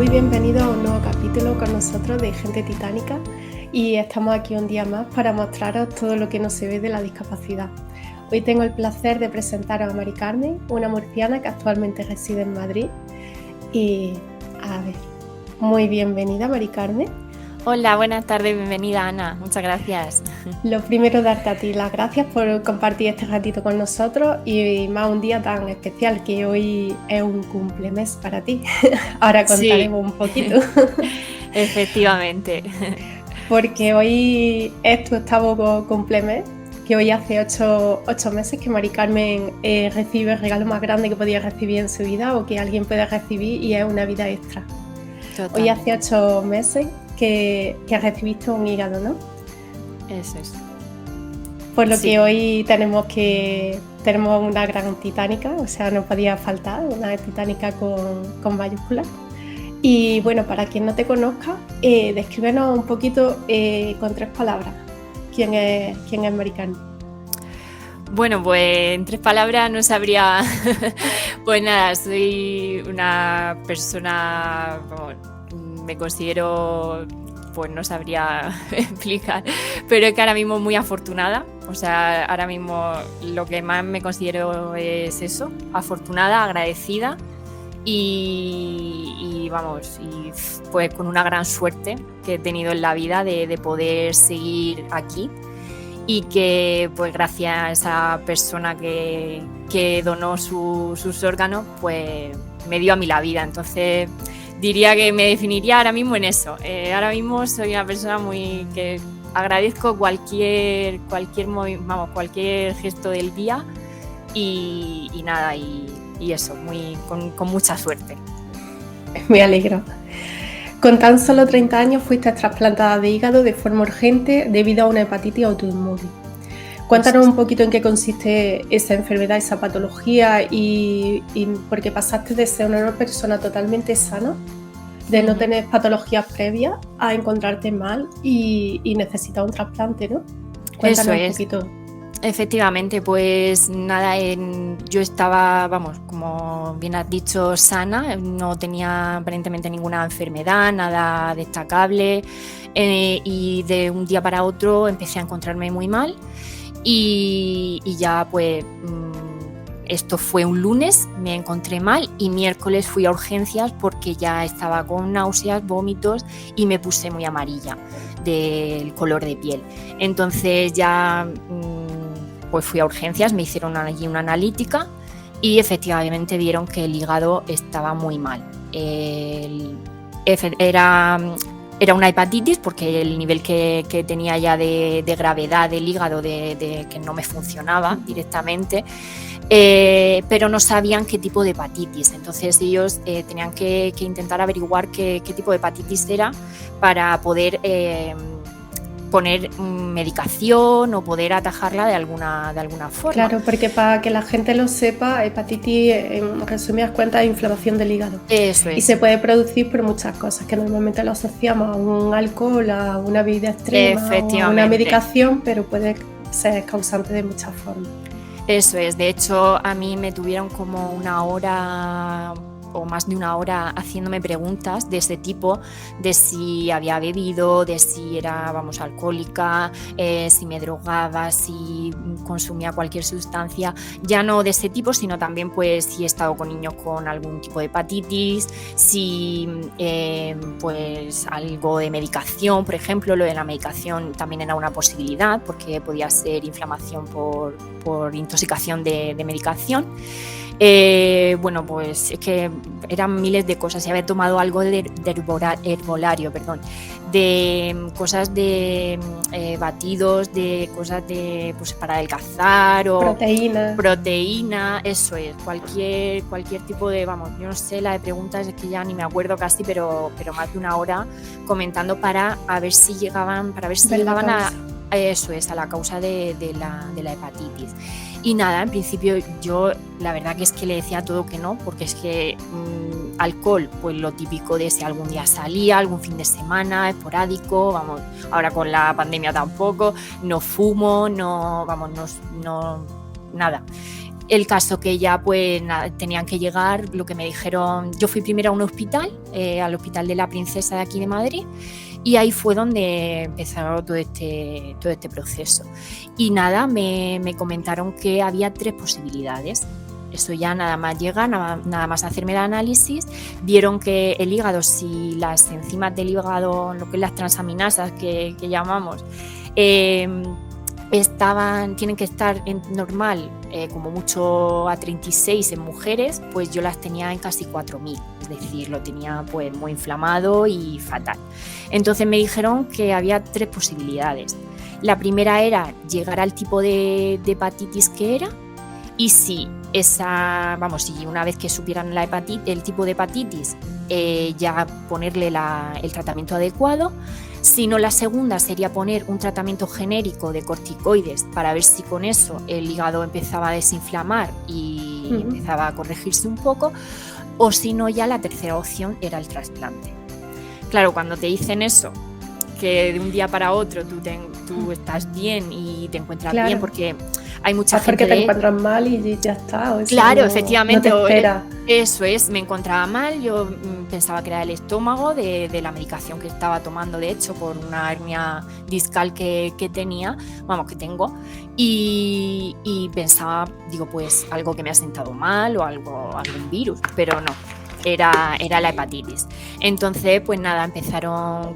muy bienvenidos a un nuevo capítulo con nosotros de Gente Titánica y estamos aquí un día más para mostraros todo lo que no se ve de la discapacidad. Hoy tengo el placer de presentaros a Mari Carmen, una murciana que actualmente reside en Madrid. Y muy bienvenida Mari Carmen. Hola, buenas tardes, bienvenida Ana, muchas gracias. Lo primero, darte a ti las gracias por compartir este ratito con nosotros y más un día tan especial que hoy es un cumplemes para ti. Ahora contaremos un poquito. Efectivamente. Porque hoy es tu octavo cumplemes, que hoy hace 8 meses que Mari Carmen recibe el regalo más grande que podía recibir en su vida o que alguien puede recibir, y es una vida extra. Totalmente. Hoy hace 8 meses que recibiste un hígado, ¿no? Eso es. Por lo que hoy tenemos una gran titánica, o sea, no podía faltar una titánica con mayúsculas. Y bueno, para quien no te conozca, descríbenos un poquito con 3 palabras quién es Mari Carmen. Bueno, pues en 3 palabras no sabría. Pues nada, soy una persona, me considero, pues no sabría explicar, pero es que ahora mismo muy afortunada. O sea, ahora mismo lo que más me considero es eso, afortunada, agradecida y pues con una gran suerte que he tenido en la vida de poder seguir aquí. Y que pues gracias a esa persona que donó sus órganos, pues me dio a mí la vida. Entonces diría que me definiría ahora mismo en eso. Ahora mismo soy una persona que agradezco cualquier gesto del día y nada, y eso, con mucha suerte. Me alegro. Con tan solo 30 años fuiste trasplantada de hígado de forma urgente debido a una hepatitis autoinmune. Cuéntanos un poquito en qué consiste esa enfermedad, esa patología y porque pasaste de ser una persona totalmente sana, de no tener patologías previas, a encontrarte mal y necesitar un trasplante, ¿no? Cuéntanos un poquito. Efectivamente, pues nada, yo estaba, como bien has dicho, sana, no tenía aparentemente ninguna enfermedad, nada destacable, y de un día para otro empecé a encontrarme muy mal y ya pues esto fue un lunes, me encontré mal y miércoles fui a urgencias porque ya estaba con náuseas, vómitos y me puse muy amarilla del color de piel. Entonces ya pues fui a urgencias, me hicieron allí una analítica y efectivamente vieron que el hígado estaba muy mal. Era una hepatitis porque el nivel que tenía ya de gravedad del hígado, de que no me funcionaba directamente, pero no sabían qué tipo de hepatitis. Entonces ellos tenían que intentar averiguar qué tipo de hepatitis era para poder poner medicación o poder atajarla de alguna forma. Claro, porque para que la gente lo sepa, hepatitis, en resumidas cuentas, es inflamación del hígado. Eso es. Y se puede producir por muchas cosas, que normalmente lo asociamos a un alcohol, a una bebida extrema, o a una medicación, pero puede ser causante de muchas formas. Eso es. De hecho, a mí me tuvieron como 1 hora o más de 1 hora haciéndome preguntas de ese tipo, de si había bebido, de si era, alcohólica, si me drogaba, si consumía cualquier sustancia, ya no de ese tipo, sino también pues si he estado con niños con algún tipo de hepatitis, si pues algo de medicación, por ejemplo. Lo de la medicación también era una posibilidad porque podía ser inflamación por intoxicación de medicación. Pues es que eran miles de cosas. Y había tomado algo de herbolario, de cosas de batidos, de cosas de pues para adelgazar o proteína, eso es, cualquier tipo de, yo no sé, la de preguntas es que ya ni me acuerdo casi, pero más de 1 hora comentando para ver si llegaban a eso es, a la causa de la hepatitis. Y nada, en principio yo la verdad que es que le decía todo que no, porque es que alcohol, pues lo típico de si algún día salía, algún fin de semana, esporádico, ahora con la pandemia tampoco, no fumo, nada. El caso que ya pues nada, tenían que llegar, lo que me dijeron, yo fui primero a un hospital, al Hospital de la Princesa de aquí de Madrid, y ahí fue donde empezaron todo este proceso. Y nada, me comentaron que había 3 posibilidades. Eso ya nada más llega, nada más hacerme el análisis, vieron que el hígado, si las enzimas del hígado, lo que es las transaminasas que llamamos, tienen que estar en normal, como mucho a 36 en mujeres, pues yo las tenía en casi 4.000, es decir, lo tenía pues muy inflamado y fatal. Entonces me dijeron que había 3 posibilidades. La primera era llegar al tipo de hepatitis que era, y si si una vez que supieran el tipo de hepatitis, ya ponerle el tratamiento adecuado. Si no, la segunda sería poner un tratamiento genérico de corticoides para ver si con eso el hígado empezaba a desinflamar y empezaba a corregirse un poco, o si no, ya la tercera opción era el trasplante. Claro, cuando te dicen eso, que de un día para otro tú estás bien y te encuentras bien, porque hay mucha gente porque te encuentras mal y ya está. Claro, efectivamente. No te espera. Eso es, me encontraba mal, yo pensaba que era el estómago de la medicación que estaba tomando, de hecho, por una hernia discal que tengo, y pensaba, digo, pues algo que me ha sentado mal o algún virus, pero no. Era la hepatitis. Entonces, pues nada,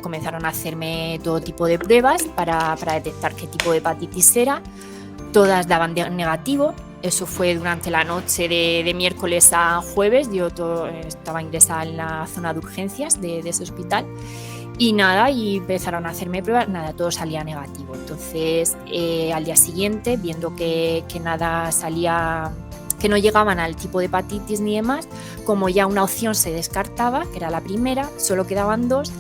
comenzaron a hacerme todo tipo de pruebas para detectar qué tipo de hepatitis era. Todas daban negativo. Eso fue durante la noche de miércoles a jueves. Yo estaba ingresada en la zona de urgencias de ese hospital. Y nada, y empezaron a hacerme pruebas, nada, todo salía negativo. Entonces, al día siguiente, viendo que nada salía, que no llegaban al tipo de hepatitis ni demás, como ya una opción se descartaba, que era la primera, solo quedaban 2,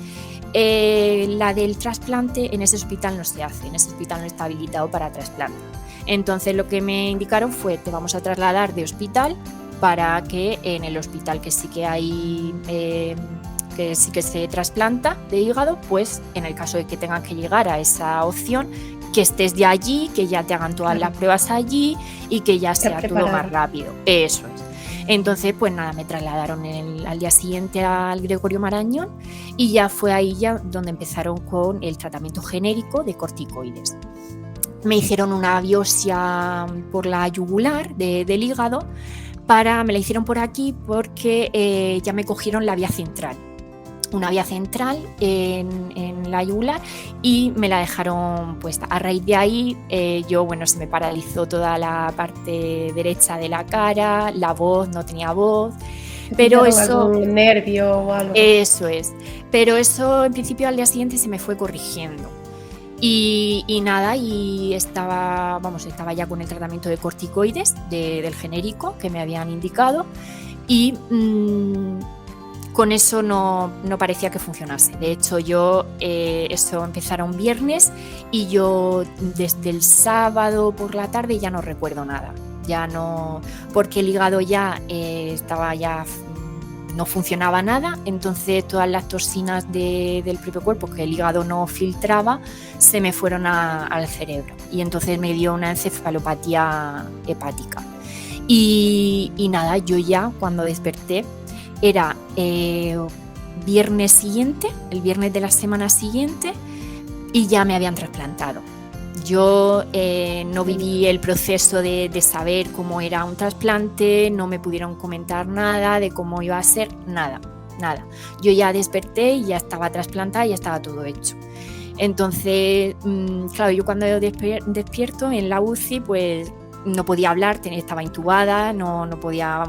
la del trasplante en ese hospital no se hace, en ese hospital no está habilitado para trasplante. Entonces lo que me indicaron fue: te vamos a trasladar de hospital para que en el hospital que sí que hay, que sí que se trasplanta de hígado, pues en el caso de que tengan que llegar a esa opción, que estés ya allí, que ya te hagan todas las pruebas allí y que ya sea todo más rápido. Eso es. Entonces, pues nada, me trasladaron al día siguiente al Gregorio Marañón y ya fue ahí ya donde empezaron con el tratamiento genérico de corticoides. Me hicieron una biopsia por la yugular del hígado, me la hicieron por aquí porque ya me cogieron la vía central. Una vía central en la yugular y me la dejaron puesta. A raíz de ahí se me paralizó toda la parte derecha de la cara, la voz, no tenía voz, pero eso... ¿Algún nervio o algo? Eso es, pero eso en principio al día siguiente se me fue corrigiendo. Y nada, y estaba ya con el tratamiento de corticoides del genérico que me habían indicado y... con eso no parecía que funcionase. De hecho, eso empezaron viernes y yo desde el sábado por la tarde ya no recuerdo nada. Ya no, porque el hígado ya no funcionaba nada, entonces todas las toxinas del propio cuerpo que el hígado no filtraba se me fueron al cerebro y entonces me dio una encefalopatía hepática. Y nada, yo ya cuando desperté era viernes siguiente, el viernes de la semana siguiente, y ya me habían trasplantado. Yo no viví el proceso de saber cómo era un trasplante, no me pudieron comentar nada de cómo iba a ser, nada. Yo ya desperté y ya estaba trasplantada y ya estaba todo hecho. Entonces, claro, yo cuando despierto en la UCI, pues no podía hablar, estaba intubada, no podía,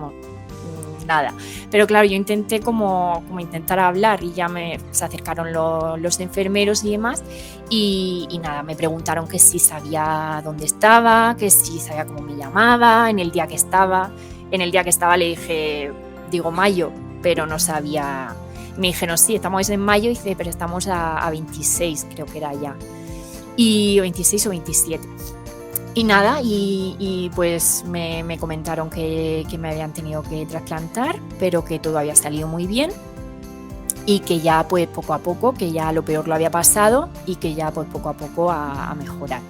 nada. Pero claro, yo intenté como intentar hablar y ya se acercaron los enfermeros y demás y nada, me preguntaron que si sabía dónde estaba, que si sabía cómo me llamaba, en el día que estaba. En el día que estaba le dije, digo mayo, pero no sabía. Me dijeron, sí, estamos en mayo, dice, pero estamos a 26, creo que era ya. Y 26 o 27. Y nada, y pues me comentaron que me habían tenido que trasplantar, pero que todo había salido muy bien y que ya pues poco a poco, que ya lo peor lo había pasado y que ya pues poco a poco a mejorar.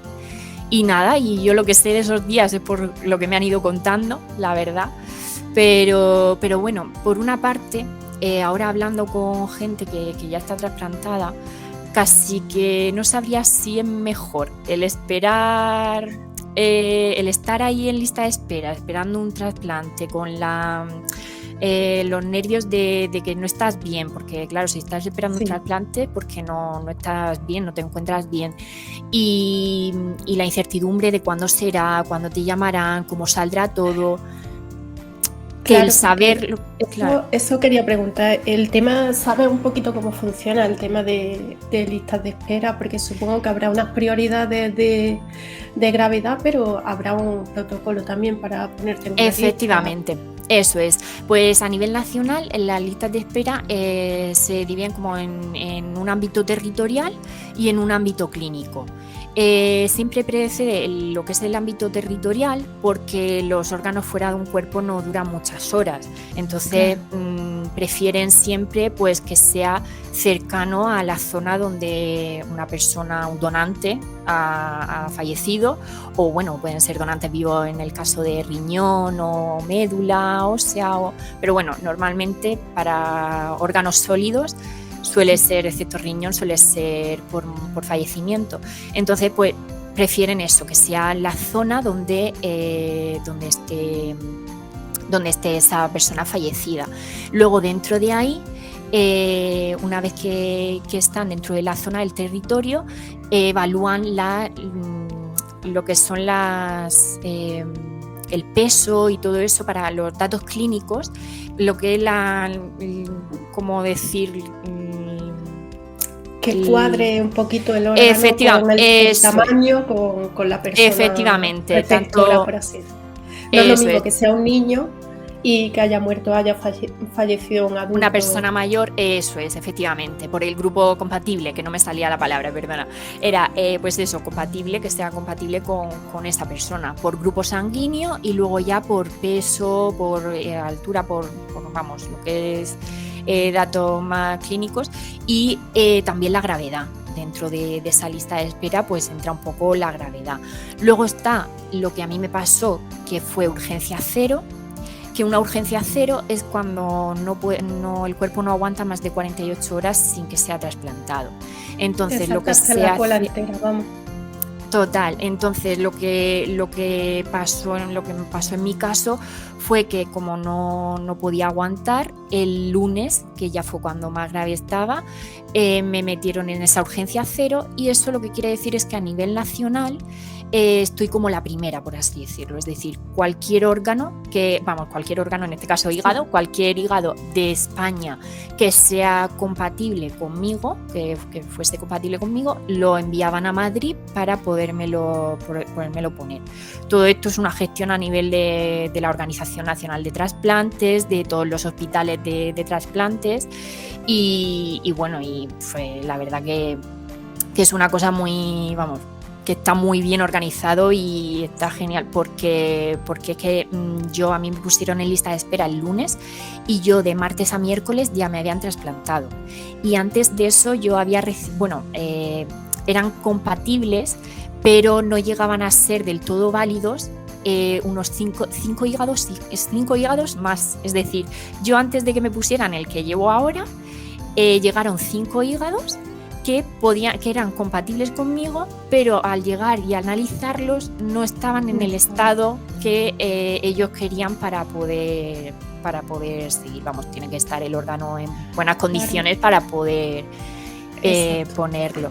Y nada, y yo lo que sé de esos días es por lo que me han ido contando, la verdad. Pero bueno, por una parte, ahora hablando con gente que ya está trasplantada, casi que no sabría si es mejor el esperar, el estar ahí en lista de espera, esperando un trasplante con los nervios de que no estás bien, porque claro, si estás esperando un trasplante, porque no estás bien, no te encuentras bien, y la incertidumbre de cuándo será, cuándo te llamarán, cómo saldrá todo. Que el saber... Eso quería preguntar. El tema, ¿sabes un poquito cómo funciona el tema de listas de espera? Porque supongo que habrá unas prioridades de gravedad, pero habrá un protocolo también para ponerte en una Efectivamente. lista. Eso es. Pues a nivel nacional, las listas de espera se dividen como en un ámbito territorial y en un ámbito clínico. Siempre precede lo que es el ámbito territorial, porque los órganos fuera de un cuerpo no duran muchas horas, entonces prefieren siempre pues que sea cercano a la zona donde una persona, un donante, ha fallecido, o bueno, pueden ser donantes vivos en el caso de riñón o médula ósea, pero bueno, normalmente para órganos sólidos suele ser, excepto riñón, suele ser por fallecimiento. Entonces, pues prefieren eso, que sea la zona donde esté esa persona fallecida. Luego, dentro de ahí, una vez que están dentro de la zona del territorio, evalúan lo que son el peso y todo eso para los datos clínicos, lo que es como decir... Que cuadre un poquito el órgano con el tamaño con la persona. Efectivamente. Por así decirlo. No es lo mismo que sea un niño y que haya muerto, haya fallecido un adulto. Una persona mayor, eso es, efectivamente, por el grupo compatible, que no me salía la palabra, perdona. Era, pues eso, compatible, que sea compatible con esa persona, por grupo sanguíneo y luego ya por peso, por altura, por vamos, lo que es datos más clínicos y también la gravedad. Dentro de esa lista de espera pues entra un poco la gravedad. Luego está lo que a mí me pasó, que fue urgencia cero, que una urgencia cero es cuando el cuerpo no aguanta más de 48 horas sin que sea trasplantado. Entonces lo que se hace... Total, entonces lo que me pasó en mi caso fue que como no podía aguantar, el lunes, que ya fue cuando más grave estaba, me metieron en esa urgencia cero, y eso lo que quiere decir es que a nivel nacional estoy como la primera, por así decirlo, es decir, cualquier órgano, en este caso hígado, cualquier hígado de España que sea compatible conmigo, que fuese compatible conmigo, lo enviaban a Madrid para podérmelo poner. Todo esto es una gestión a nivel de la Organización Nacional de Trasplantes, de todos los hospitales de trasplantes, y bueno, y fue la verdad que es una cosa muy, que está muy bien organizado y está genial, porque es que a mí me pusieron en lista de espera el lunes y yo de martes a miércoles ya me habían trasplantado, y antes de eso yo había eran compatibles, pero no llegaban a ser del todo válidos. Unos 5 hígados más, es decir, yo antes de que me pusieran el que llevo ahora, llegaron 5 hígados que eran compatibles conmigo, pero al llegar y analizarlos no estaban en el estado que ellos querían para poder seguir. Tiene que estar el órgano en buenas condiciones para poder ponerlo.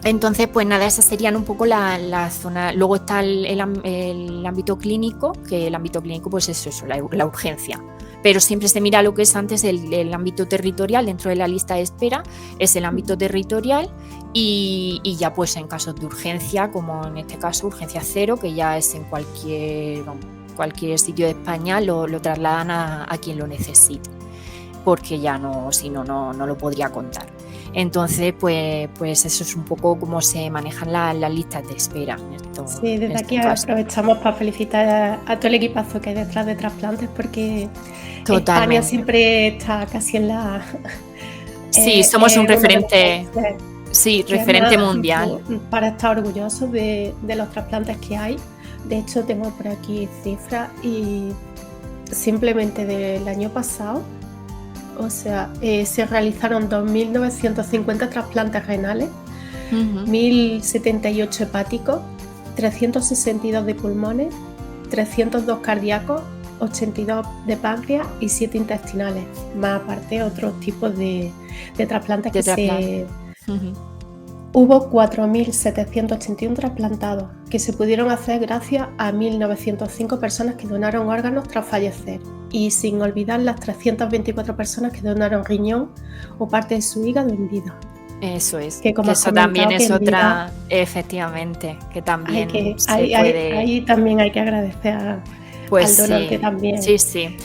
Entonces, pues nada, esas serían un poco la zona. Luego está el ámbito clínico, que el ámbito clínico pues es eso, la urgencia. Pero siempre se mira lo que es antes el ámbito territorial. Dentro de la lista de espera es el ámbito territorial, y ya pues en casos de urgencia, como en este caso urgencia cero, que ya es en cualquier sitio de España, lo trasladan a quien lo necesite, porque ya si no lo podría contar. Entonces, pues eso es un poco cómo se manejan las listas de espera. Sí, desde aquí aprovechamos para felicitar a todo el equipazo que hay detrás de trasplantes, porque España siempre está casi en la... Sí, somos un referente. Sí, que es referente más mundial. para estar orgullosos de los trasplantes que hay. De hecho, tengo por aquí cifras y simplemente del año pasado, o sea, se realizaron 2.950 trasplantes renales, Ujú. 1.078 hepáticos, 362 de pulmones, 302 cardíacos, 82 de páncreas y 7 intestinales, más aparte otros tipos de trasplantes De que trasplante. se... Ujú. Hubo 4.781 trasplantados que se pudieron hacer gracias a 1.905 personas que donaron órganos tras fallecer, y sin olvidar las 324 personas que donaron riñón o parte de su hígado en vida. Eso es, Que como que has eso también comentado, que es en vida otra, efectivamente, que también se ahí puede, también hay que agradecer pues al donante sí, también. sí, sí.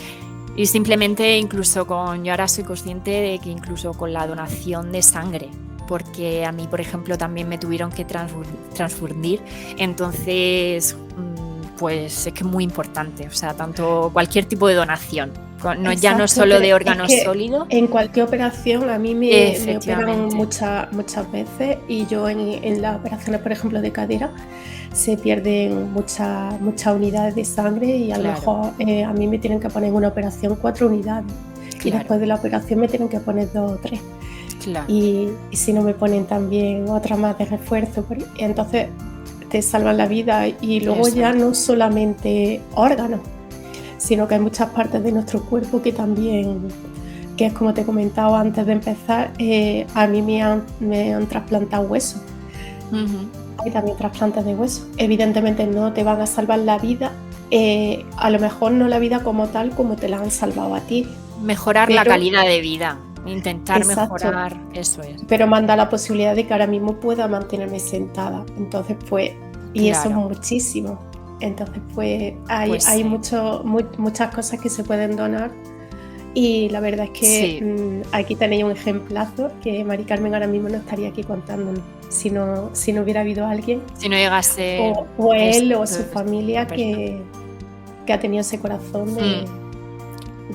Y simplemente incluso yo ahora soy consciente de que incluso con la donación de sangre, porque a mí, por ejemplo, también me tuvieron que transfundir, entonces, pues es que es muy importante, o sea, tanto cualquier tipo de donación, ya no Exacto, solo pero de es órganos que sólidos, en cualquier operación a mí me operan efectivamente, muchas veces, y yo en las operaciones, por ejemplo, de cadera, se pierden muchas unidades de sangre, y a lo claro, mejor a mí me tienen que poner en una operación 4 unidades, y claro, después de la operación me tienen que poner 2 o 3. claro, Y si no me ponen también otra más de refuerzo, entonces te salvan la vida. Y luego eso ya es. no solamente órganos, sino que hay muchas partes de nuestro cuerpo que también, que es como te he comentado antes de empezar, a mí me han trasplantado huesos. Ujú. Hay también trasplantes de huesos. Evidentemente no te van a salvar la vida, a lo mejor no la vida como tal, como te la han salvado a ti, Mejorar la pero calidad de vida, intentar exacto, mejorar, eso es, pero me han dado la posibilidad de que ahora mismo pueda mantenerme sentada. Entonces, pues, y eso es claro, muchísimo. Entonces, pues, pues hay sí, muchas cosas que se pueden donar, y la verdad es que sí, aquí tenéis un ejemplazo que Mari Carmen ahora mismo no estaría aquí contándonos si no hubiera habido alguien, si no llega a ser o él o esto, su esta familia persona. que ha tenido ese corazón de... Mm,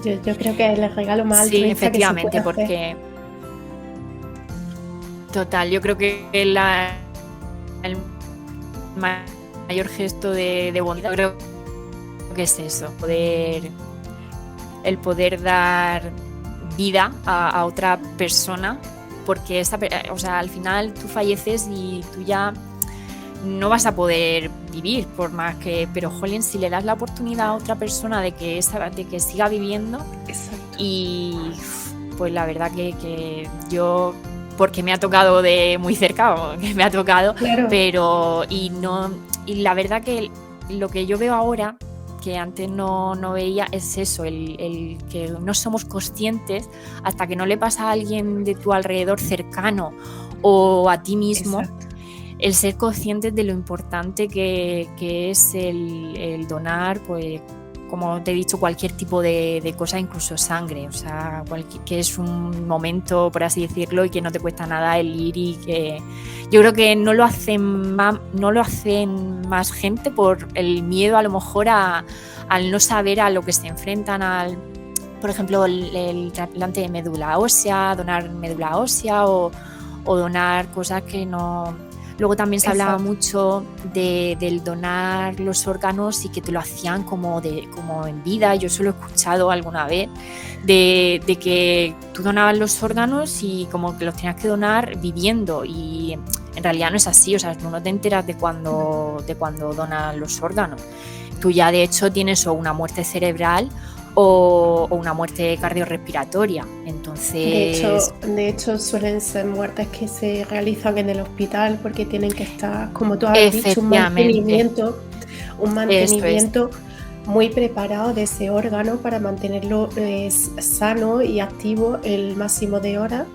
Yo creo que es el regalo más sí, altruista que se puede efectivamente, hacer. porque total, yo creo que el mayor gesto de bondad, creo que es eso, el poder dar vida a otra persona, porque o sea, al final tú falleces y tú ya no vas a poder vivir, por más que, pero jolín, si le das la oportunidad a otra persona de que siga viviendo, Exacto. y pues la verdad que yo, porque me ha tocado de muy cerca, que me ha tocado, Claro, pero y la verdad que lo que yo veo ahora, que antes no veía, es eso, el que no somos conscientes hasta que no le pasa a alguien de tu alrededor cercano o a ti mismo, exacto. el ser conscientes de lo importante que es el donar, pues como te he dicho, cualquier tipo de cosa, incluso sangre, o sea, que es un momento, por así decirlo, y que no te cuesta nada el ir, y que yo creo que no lo hacen más gente por el miedo a lo mejor al no saber a lo que se enfrentan, por ejemplo, el trasplante de médula ósea, donar médula ósea o donar cosas que no... Luego también se hablaba Exacto. mucho del donar los órganos, y que te lo hacían como en vida. Yo eso lo he escuchado alguna vez, de que tú donabas los órganos y como que los tenías que donar viviendo, y en realidad no es así, o sea, tú no te enteras de cuando donas los órganos. Tú ya de hecho tienes o una muerte cerebral o una muerte cardiorrespiratoria. Entonces, De hecho, suelen ser muertes que se realizan en el hospital, porque tienen que estar, como tú has dicho, efectivamente, un esto es, mantenimiento muy preparado de ese órgano para mantenerlo sano y activo el máximo de horas.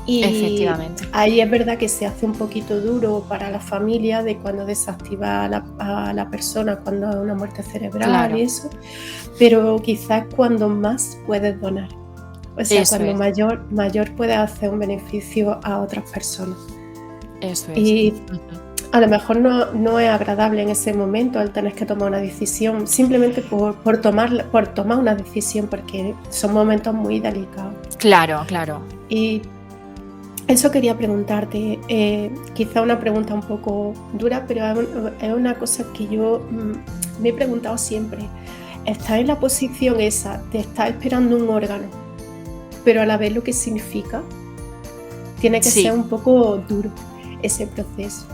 Y efectivamente, ahí es verdad que se hace un poquito duro para la familia de cuando desactiva a la persona, cuando hay una muerte cerebral claro, y eso, pero quizás cuando más puedes donar. O sea, eso cuando es, mayor puedes hacer un beneficio a otras personas. eso es. Y Ujú. a lo mejor no es agradable en ese momento el tener que tomar una decisión, simplemente por tomar una decisión, porque son momentos muy delicados. Claro, claro, Y Eso quería preguntarte, quizá una pregunta un poco dura, pero es una cosa que yo me he preguntado siempre. Estás en la posición esa de estar esperando un órgano, pero a la vez lo que significa, tiene que ser Sí, un poco duro ese proceso.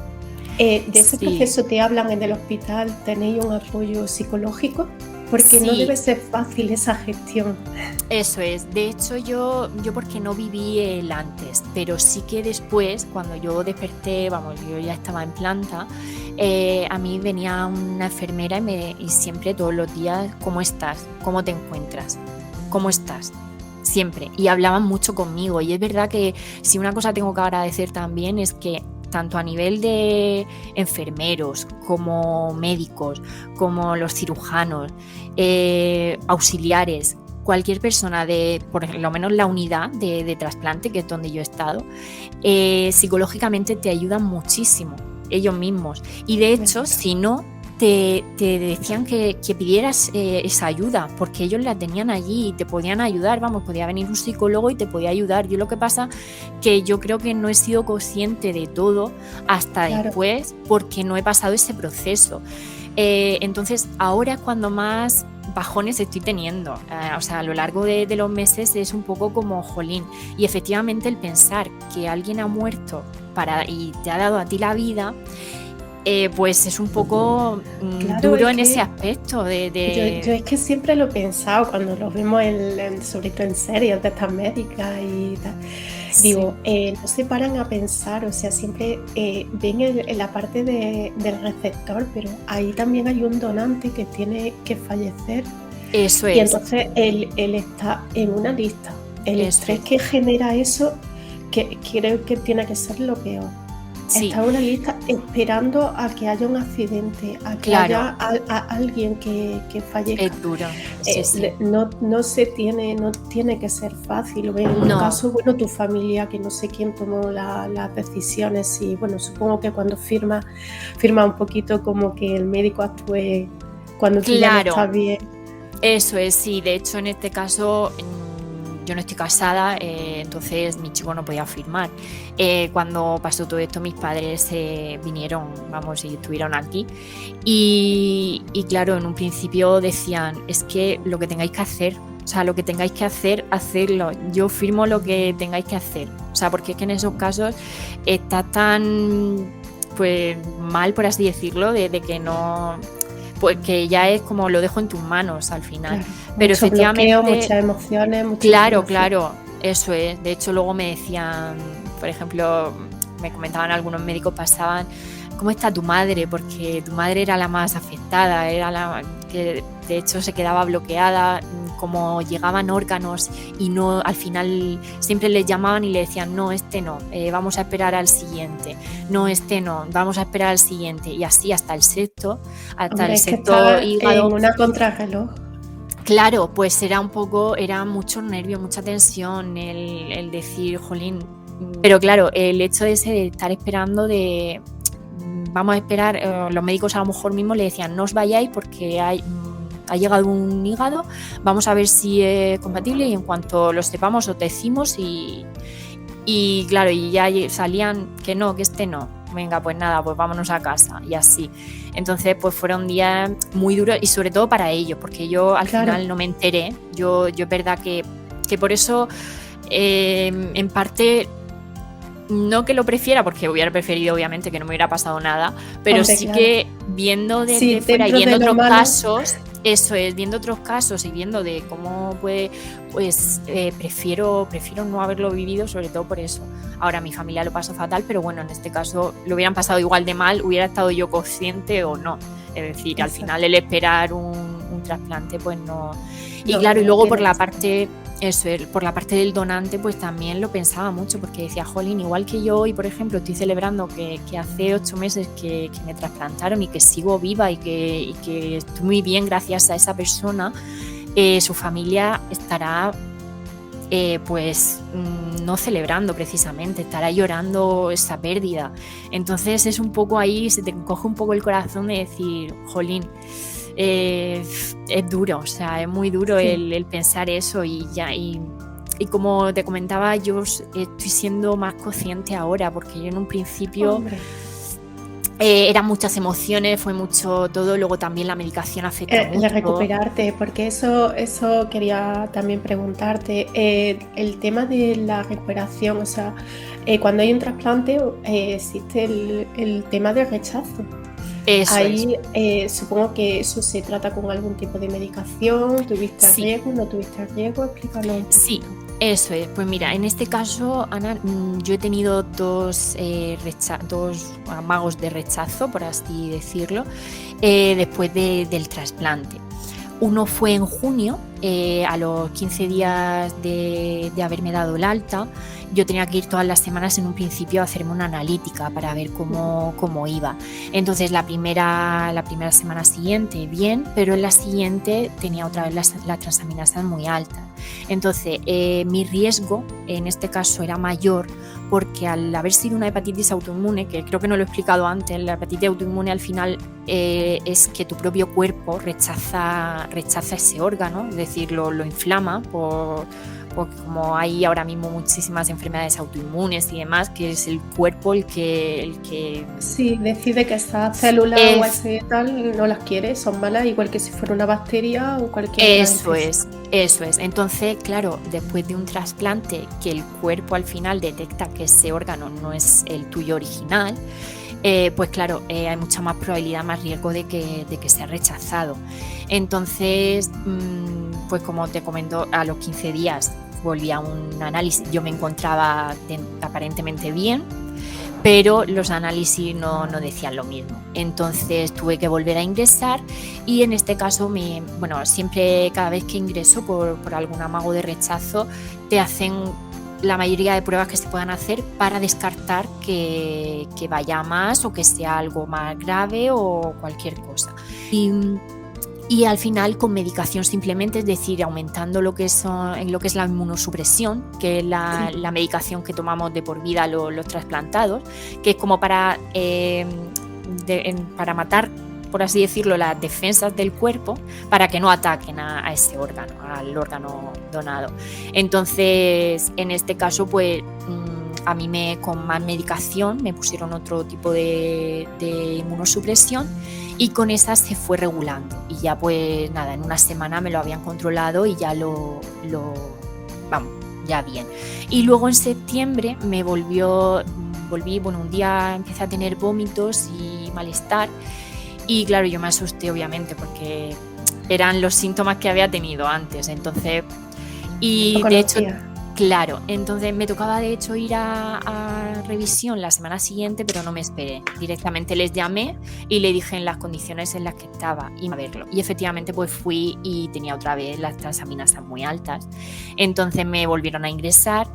¿De ese sí, proceso te hablan en el hospital? ¿Tenéis un apoyo psicológico? Porque no debe sí. ser fácil esa gestión. Eso es. De hecho, yo porque no viví el antes, pero sí que después, cuando yo desperté, vamos, yo ya estaba en planta, a mí venía una enfermera y siempre todos los días, ¿cómo estás? ¿Cómo te encuentras? ¿Cómo estás? Siempre. Y hablaban mucho conmigo. Y es verdad que si una cosa tengo que agradecer también es que tanto a nivel de enfermeros como médicos, como los cirujanos, auxiliares, cualquier persona de, por lo menos la unidad de trasplante, que es donde yo he estado, psicológicamente te ayudan muchísimo, ellos mismos. Y de hecho, ¿Verdad? si no, te decían que pidieras esa ayuda, porque ellos la tenían allí y te podían ayudar, vamos, podía venir un psicólogo y te podía ayudar. Yo lo que pasa que yo creo que no he sido consciente de todo hasta Claro, después, porque no he pasado ese proceso. Entonces ahora es cuando más bajones estoy teniendo, o sea, a lo largo de los meses es un poco como jolín, y efectivamente el pensar que alguien ha muerto y te ha dado a ti la vida, pues es un poco claro, duro es en ese que aspecto yo es que siempre lo he pensado cuando lo vemos sobre todo en series de estas médicas y tal. sí, Digo, no se paran a pensar, o sea, siempre ven en la parte del receptor, pero ahí también hay un donante que tiene que fallecer eso y es, entonces él está en una lista. El eso estrés es, que genera eso, que creo que tiene que ser lo peor. sí, Está en una lista esperando a que haya un accidente, a que haya claro, alguien que fallezca. es duro, sí, sí, No tiene que ser fácil. O en tu no, caso, bueno, tu familia, que no sé quién tomó las decisiones y bueno, supongo que cuando firma un poquito como que el médico actúe cuando tú ya no claro. estás bien. Eso es, sí. De hecho, en este caso, yo no estoy casada, entonces mi chico no podía firmar. Cuando pasó todo esto, mis padres vinieron, vamos, y estuvieron aquí. Y claro, en un principio decían, es que lo que tengáis que hacer, o sea, lo que tengáis que hacer, hacerlo. Yo firmo lo que tengáis que hacer. O sea, porque es que en esos casos está tan, pues, mal, por así decirlo, de que no, pues que ya es como lo dejo en tus manos al final. Claro, Pero mucho bloqueo, efectivamente, muchas emociones, mucha claro, información. claro, eso es. De hecho, luego me decían, por ejemplo, me comentaban algunos médicos, pasaban, ¿cómo está tu madre? Porque tu madre era la más afectada, era la que de hecho se quedaba bloqueada, como llegaban órganos y no, al final siempre les llamaban y le decían, no, este no, vamos a esperar al siguiente, no, este no, vamos a esperar al siguiente, y así hasta Hombre, el es que sexto está en hígado. una contrarreloj. Claro, pues era mucho nervio, mucha tensión el decir, jolín. Pero claro, el hecho ese de estar esperando vamos a esperar, los médicos a lo mejor mismos le decían, no os vayáis porque ha llegado un hígado, vamos a ver si es compatible y en cuanto lo sepamos os decimos y claro, y ya salían que no, que este no. Venga, pues nada, pues vámonos a casa y así. Entonces, pues fueron días muy duros y sobre todo para ellos, porque yo al Claro, final no me enteré. Yo es verdad que por eso, en parte, no que lo prefiera, porque hubiera preferido obviamente que no me hubiera pasado nada, pero hombre, sí claro. que viendo Sí, desde fuera y dentro viendo de lo otros malo, casos, eso es, viendo otros casos y viendo de cómo puede, pues prefiero no haberlo vivido, sobre todo por eso. Ahora mi familia lo pasó fatal, pero bueno, en este caso lo hubieran pasado igual de mal, hubiera estado yo consciente o no. Es decir, al final exacto. el esperar un trasplante, pues no. Y No, claro, y no luego por tiene que la ser. parte, eso, por la parte del donante, pues también lo pensaba mucho, porque decía, jolín, igual que yo hoy, por ejemplo, estoy celebrando que hace 8 meses que me trasplantaron y que sigo viva y que estoy muy bien gracias a esa persona, su familia estará pues no celebrando precisamente, estará llorando esa pérdida. Entonces es un poco ahí, se te coge un poco el corazón de decir, jolín, es duro, o sea, es muy duro Sí, el pensar eso y Y como te comentaba, yo estoy siendo más consciente ahora, porque yo en un principio eran muchas emociones, fue mucho todo, luego también la medicación afecta mucho. De recuperarte, porque eso quería también preguntarte. El tema de la recuperación, o sea, cuando hay un trasplante existe el tema del rechazo. Eso Ahí supongo que eso se trata con algún tipo de medicación. ¿Tuviste riesgo? ¿No tuviste riesgo? Explícanos un poquito. Sí, eso es. Pues mira, en este caso, Ana, yo he tenido dos amagos de rechazo, por así decirlo, después del trasplante. Uno fue en junio, a los 15 días de haberme dado el alta. Yo tenía que ir todas las semanas en un principio a hacerme una analítica para ver cómo iba. Entonces la primera semana siguiente bien, pero en la siguiente tenía otra vez las transaminasas muy altas. Entonces mi riesgo en este caso era mayor, porque al haber sido una hepatitis autoinmune, que creo que no lo he explicado antes, la hepatitis autoinmune al final es que tu propio cuerpo rechaza ese órgano, es decir, lo inflama porque como hay ahora mismo muchísimas enfermedades autoinmunes y demás, que es el cuerpo el que sí, decide que esas células o ese tal no las quiere, son malas, igual que si fuera una bacteria o cualquier Eso es. Entonces, claro, después de un trasplante que el cuerpo al final detecta que ese órgano no es el tuyo original, pues claro, hay mucha más probabilidad, más riesgo de que sea rechazado. Entonces, pues como te comento, a los 15 días volví a un análisis. Yo me encontraba aparentemente bien, pero los análisis no decían lo mismo. Entonces tuve que volver a ingresar y en este caso, siempre cada vez que ingreso por algún amago de rechazo, te hacen la mayoría de pruebas que se puedan hacer para descartar que vaya a más o que sea algo más grave o cualquier cosa. Y al final con medicación simplemente, es decir, aumentando lo que es la inmunosupresión, que es la medicación que tomamos de por vida los trasplantados, que es como para matar, por así decirlo, las defensas del cuerpo para que no ataquen a ese órgano, al órgano donado. Entonces, en este caso, pues a mí con más medicación me pusieron otro tipo de inmunosupresión y con esa se fue regulando. Y ya pues nada, en una semana me lo habían controlado y ya ya bien. Y luego en septiembre volví, un día empecé a tener vómitos y malestar. Y claro, yo me asusté obviamente porque eran los síntomas que había tenido antes. Entonces, y de hecho, claro, entonces me tocaba de hecho ir a revisión la semana siguiente, pero no me esperé. Directamente les llamé y le dije en las condiciones en las que estaba y a verlo. Y efectivamente pues fui y tenía otra vez las transaminasas muy altas. Entonces me volvieron a ingresar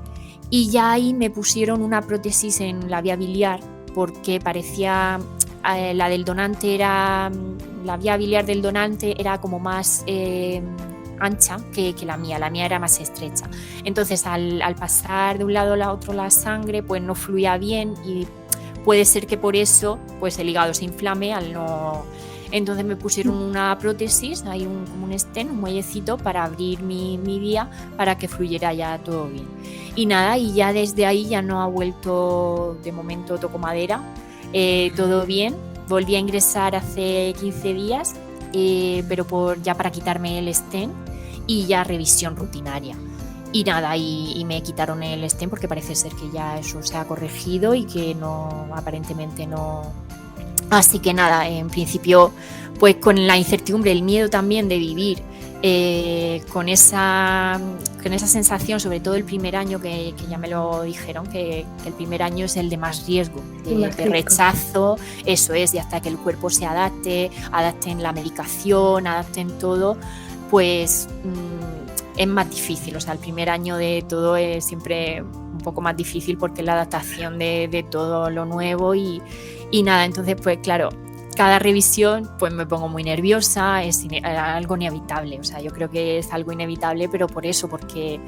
y ya ahí me pusieron una prótesis en la vía biliar porque parecía... la vía biliar del donante era como más ancha que la mía era más estrecha. Entonces al pasar de un lado a otro la sangre pues no fluía bien y puede ser que por eso pues el hígado se inflame al no... Entonces me pusieron una prótesis, hay como un stent, un muellecito para abrir mi vía para que fluyera ya todo bien. Y nada, y ya desde ahí ya no ha vuelto, de momento toco madera, todo bien. Volví a ingresar hace 15 días, pero ya para quitarme el stent y ya revisión rutinaria. Y nada, y me quitaron el stent porque parece ser que ya eso se ha corregido y que no, aparentemente no. Así que nada, en principio, pues con la incertidumbre, el miedo también de vivir con esa sensación, sobre todo el primer año, que ya me lo dijeron, que el primer año es el de más riesgo, de rechazo, eso es, y hasta que el cuerpo se adapten la medicación, adapten todo, pues es más difícil. O sea, el primer año de todo es siempre un poco más difícil porque es la adaptación de todo lo nuevo y nada, entonces pues claro, cada revisión pues me pongo muy nerviosa, es algo inevitable, o sea, yo creo que es algo inevitable, pero por eso, porque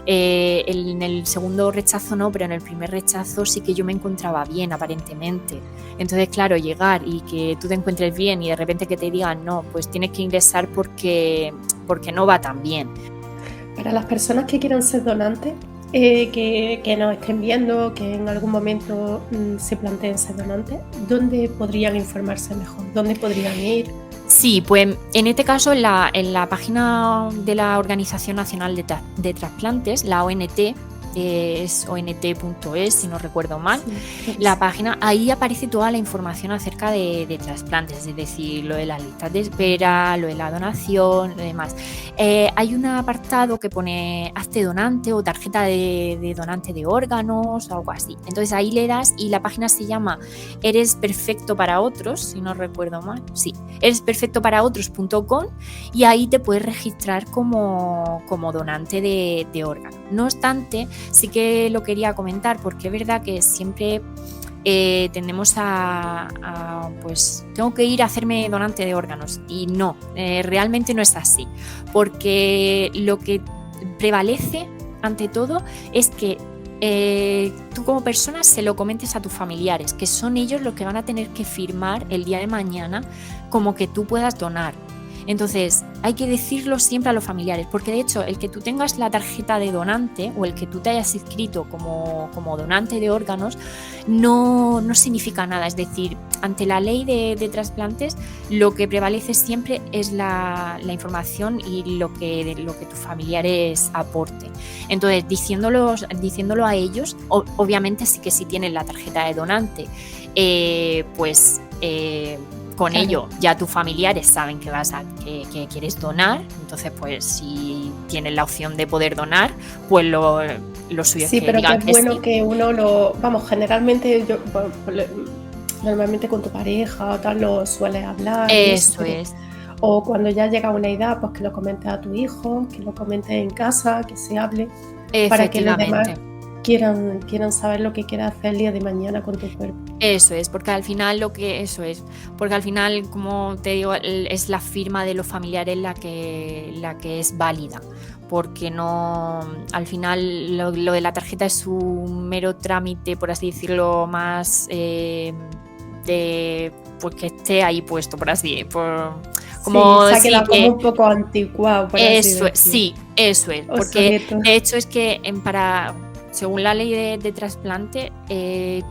en el segundo rechazo no, pero en el primer rechazo sí que yo me encontraba bien aparentemente. Entonces claro, llegar y que tú te encuentres bien y de repente que te digan no, pues tienes que ingresar porque no va tan bien. para las personas que quieran ser donantes, que nos estén viendo, que en algún momento se planteen ser donantes, ¿dónde podrían informarse mejor? ¿Dónde podrían ir? Sí, pues en este caso en la página de la Organización Nacional de Trasplantes, la ONT, es ont.es, si no recuerdo mal, Sí. la página, ahí aparece toda la información acerca de trasplantes, es decir, lo de las listas de espera, lo de la donación, lo demás. Hay un apartado que pone hazte donante o tarjeta de donante de órganos o algo así. Entonces ahí le das y la página se llama Eres Perfecto para Otros, si no recuerdo mal, sí, eresperfectoparaotros.com, y ahí te puedes registrar como donante de órganos. No obstante, sí que lo quería comentar porque es verdad que siempre tendemos pues tengo que ir a hacerme donante de órganos, y no, realmente no es así, porque lo que prevalece ante todo es que tú como persona se lo comentes a tus familiares, que son ellos los que van a tener que firmar el día de mañana como que tú puedas donar. Entonces, hay que decirlo siempre a los familiares, porque de hecho, el que tú tengas la tarjeta de donante o el que tú te hayas inscrito como donante de órganos no significa nada. Es decir, ante la ley de trasplantes, lo que prevalece siempre es la información y lo que tus familiares aporten. Entonces, diciéndolo a ellos, obviamente sí que si tienen la tarjeta de donante, con Claro. ello ya tus familiares saben que quieres donar, entonces pues si tienes la opción de poder donar, pues lo suyo Sí, es que pero que digan es que bueno sí. que uno vamos, generalmente normalmente con tu pareja o tal lo sueles hablar y eso, Eso es. o cuando ya llega a una edad, pues que lo comentes a tu hijo, que lo comentes en casa, que se hable, para que los demás Efectivamente. quieran saber lo que quieras hacer el día de mañana con tu cuerpo. Eso es, porque al final como te digo, es la firma de los familiares la que es válida, porque no, al final lo de la tarjeta es un mero trámite, por así decirlo, más pues que esté ahí puesto, por así, como Sí, se ha sí quedado que como un poco anticuado, por así eso es, decirlo. sí, eso es, porque Obsoleto. de hecho es que según la ley de trasplante,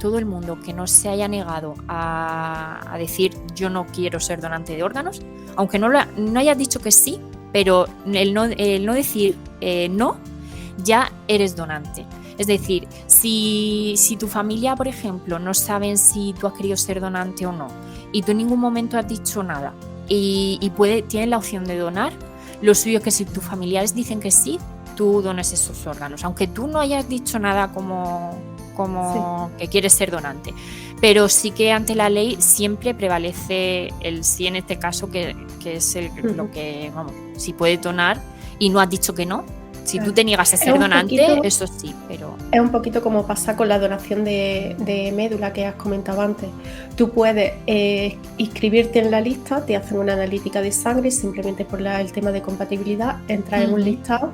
todo el mundo que no se haya negado a decir yo no quiero ser donante de órganos, aunque no hayas dicho que sí, pero el no decir no, ya eres donante. Es decir, si tu familia, por ejemplo, no saben si tú has querido ser donante o no, y tú en ningún momento has dicho nada, y tienes la opción de donar, lo suyo es que si tus familiares dicen que sí, tú dones esos órganos, aunque tú no hayas dicho nada como que quieres ser donante. Pero sí que ante la ley siempre prevalece el sí en este caso, que es lo que, vamos, si puedes donar y no has dicho que no. Si Claro. tú te niegas a Es ser un donante, poquito- eso sí, pero... Es un poquito como pasa con la donación de médula que has comentado antes. Tú puedes inscribirte en la lista, te hacen una analítica de sangre simplemente por el tema de compatibilidad, entras en un listado,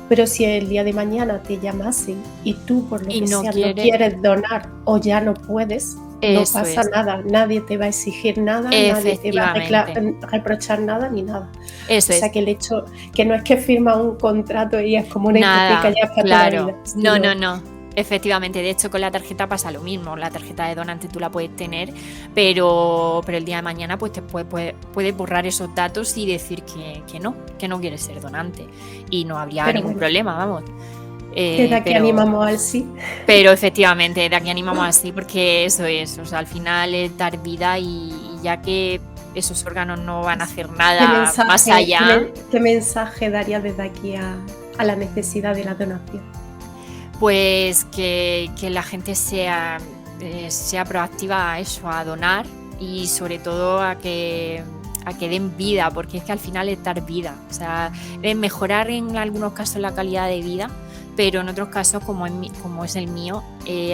pero si el día de mañana te llamasen y tú por lo Y que no sea quiere- no quieres donar o ya no puedes, no Eso pasa es. nada, nadie te va a exigir nada, nadie te va a Efectivamente. reprochar nada ni nada. Eso O sea es. que el hecho que no es que firmas un contrato y es como una hipoteca Nada, ya para toda la claro. vida. No. Efectivamente, de hecho con la tarjeta pasa lo mismo. La tarjeta de donante tú la puedes tener, pero el día de mañana pues te puedes borrar esos datos y decir que no quieres ser donante, y no habría ningún problema, vamos. Desde aquí animamos al sí. Pero efectivamente, de aquí animamos al sí, porque eso es, o sea, al final es dar vida, y ya que esos órganos no van a hacer nada más allá. ¿Qué mensaje daría desde aquí a la necesidad de la donación? Pues que la gente sea proactiva a eso, a donar, y sobre todo a que den vida, porque es que al final es dar vida. O sea, es mejorar en algunos casos la calidad de vida, pero en otros casos, como es el mío,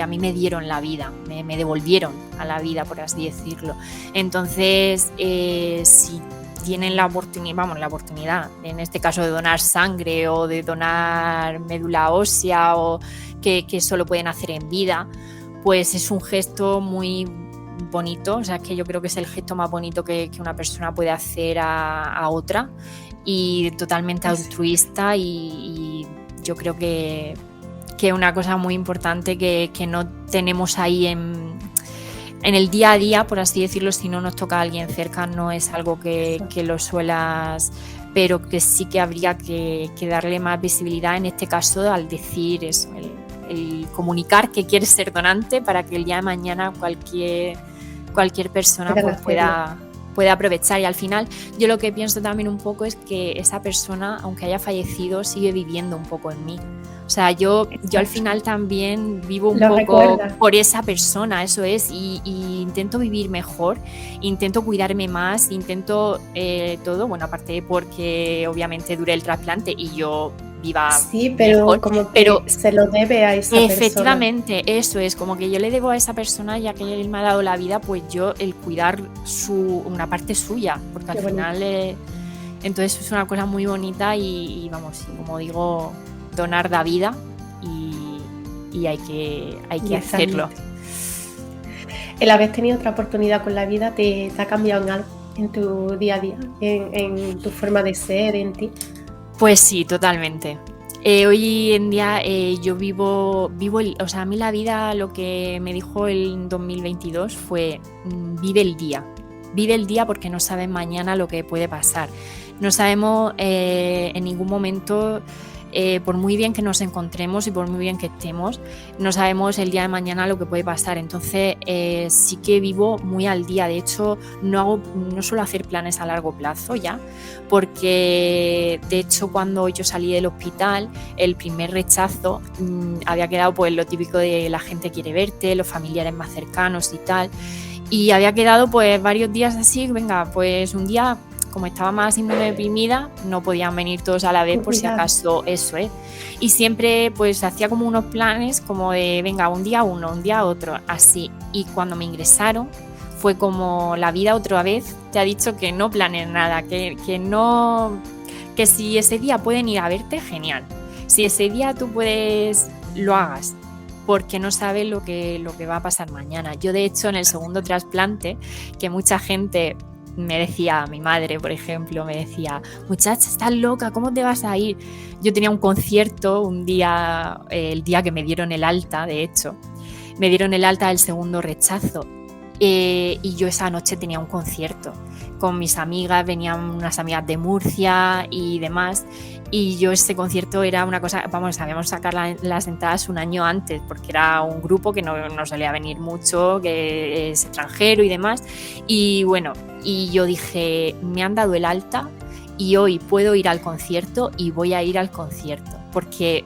a mí me dieron la vida, me devolvieron a la vida, por así decirlo. Entonces, si tienen la oportunidad, en este caso de donar sangre o de donar médula ósea, o que eso lo pueden hacer en vida, pues es un gesto muy bonito, o sea, es que yo creo que es el gesto más bonito que una persona puede hacer a otra, y totalmente altruista, y yo creo que es una cosa muy importante que no tenemos ahí en el día a día, por así decirlo. Si no nos toca a alguien cerca, no es algo que lo suelas, pero que sí que habría que darle más visibilidad en este caso al decir eso, el comunicar que quieres ser donante, para que el día de mañana cualquier persona pues pueda aprovechar. Y al final yo lo que pienso también un poco es que esa persona, aunque haya fallecido, sigue viviendo un poco en mí. O sea, yo al final también vivo un poco por esa persona, eso es, y intento vivir mejor, intento cuidarme más, intento todo, bueno, aparte porque obviamente dure el trasplante y yo viva mejor, pero se lo debe a esa persona. Efectivamente, eso es, como que yo le debo a esa persona, ya que él me ha dado la vida, pues yo el cuidar una parte suya, porque al final entonces es una cosa muy bonita y vamos, como digo, donar da vida, y hay que hacerlo. El haber tenido otra oportunidad con la vida te ha cambiado en algo en tu día a día, en tu forma de ser, en ti. Pues sí, totalmente. Hoy en día yo vivo o sea, a mí la vida, lo que me dijo el 2022 fue vive el día, porque no sabes mañana lo que puede pasar. No sabemos en ningún momento, por muy bien que nos encontremos y por muy bien que estemos, no sabemos el día de mañana lo que puede pasar. Entonces sí que vivo muy al día. De hecho, no suelo hacer planes a largo plazo ya, porque de hecho cuando yo salí del hospital, el primer rechazo había quedado pues lo típico de la gente quiere verte, los familiares más cercanos y tal, y había quedado pues varios días así, venga, pues un día, como estaba más inmunodeprimida, no podían venir todos a la vez por si acaso, eso es. Y siempre pues hacía como unos planes como de, venga, un día uno, un día otro, así. Y cuando me ingresaron fue como la vida otra vez te ha dicho que no planees nada, que si ese día pueden ir a verte, genial. Si ese día tú puedes, lo hagas, porque no sabes lo que va a pasar mañana. Yo de hecho en el segundo trasplante, que mucha gente me decía, mi madre por ejemplo, me decía, muchacha, estás loca, ¿cómo te vas a ir? Yo tenía un concierto un día, el día que me dieron el alta, de hecho, me dieron el alta del segundo rechazo, y yo esa noche tenía un concierto con mis amigas, venían unas amigas de Murcia y demás, y yo ese concierto era una cosa, vamos, sabíamos sacar las entradas un año antes, porque era un grupo que no solía venir mucho, que es extranjero y demás, y bueno, y yo dije, me han dado el alta y hoy puedo ir al concierto y voy a ir al concierto, porque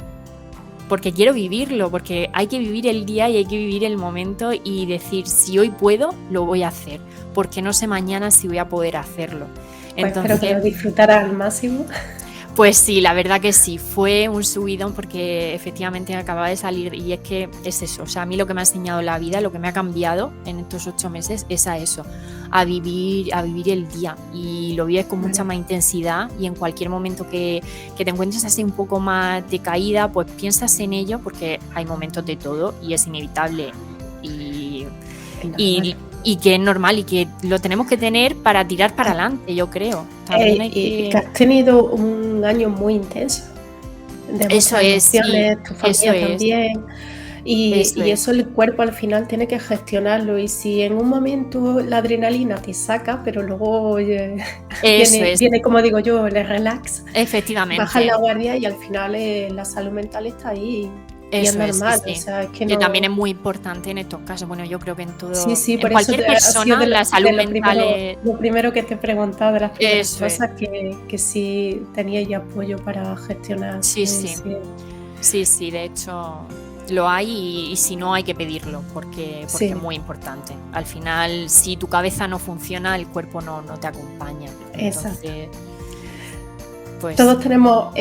quiero vivirlo, porque hay que vivir el día y hay que vivir el momento y decir, si hoy puedo, lo voy a hacer, porque no sé mañana si voy a poder hacerlo. Pues entonces, espero que lo disfrutaras al máximo. Pues sí, la verdad que sí, fue un subidón, porque efectivamente acababa de salir, y es que es eso, o sea, a mí lo que me ha enseñado la vida, lo que me ha cambiado en estos 8 meses es a eso, a vivir el día, y lo vives con mucha más intensidad, y en cualquier momento que te encuentres así un poco más decaída, pues piensas en ello, porque hay momentos de todo y es inevitable, y que es normal y que lo tenemos que tener para tirar para adelante, yo creo. Y que has tenido un año muy intenso. De eso es, sí, tu familia también. Y eso el cuerpo al final tiene que gestionarlo. Y si en un momento la adrenalina te saca, pero luego viene, como digo yo, el relax. Efectivamente. Bajas la guardia y al final la salud mental está ahí. Y es normal, sí. O sea, es que no... también es muy importante en estos casos. Bueno, yo creo que en todo, en cualquier persona, la salud mental es... Lo primero que te he preguntado de las primeras cosas, que sí teníais apoyo para gestionar. Sí, de hecho lo hay, y si no hay que pedirlo, porque es muy importante. Al final, si tu cabeza no funciona, el cuerpo no te acompaña. Exacto. Entonces, pues... Todos tenemos...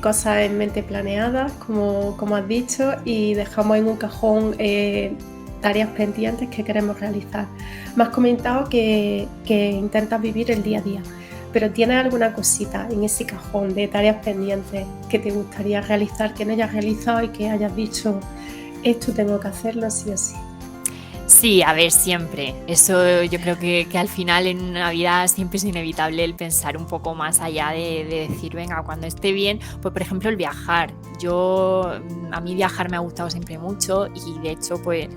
cosas en mente planeadas, como has dicho, y dejamos en un cajón tareas pendientes que queremos realizar. Me has comentado que intentas vivir el día a día, pero ¿tienes alguna cosita en ese cajón de tareas pendientes que te gustaría realizar, que no hayas realizado y que hayas dicho, esto tengo que hacerlo sí o sí? Sí, a ver, siempre. Eso yo creo que al final en una vida siempre es inevitable el pensar un poco más allá de decir, venga, cuando esté bien, pues por ejemplo el viajar. A mí viajar me ha gustado siempre mucho y de hecho pues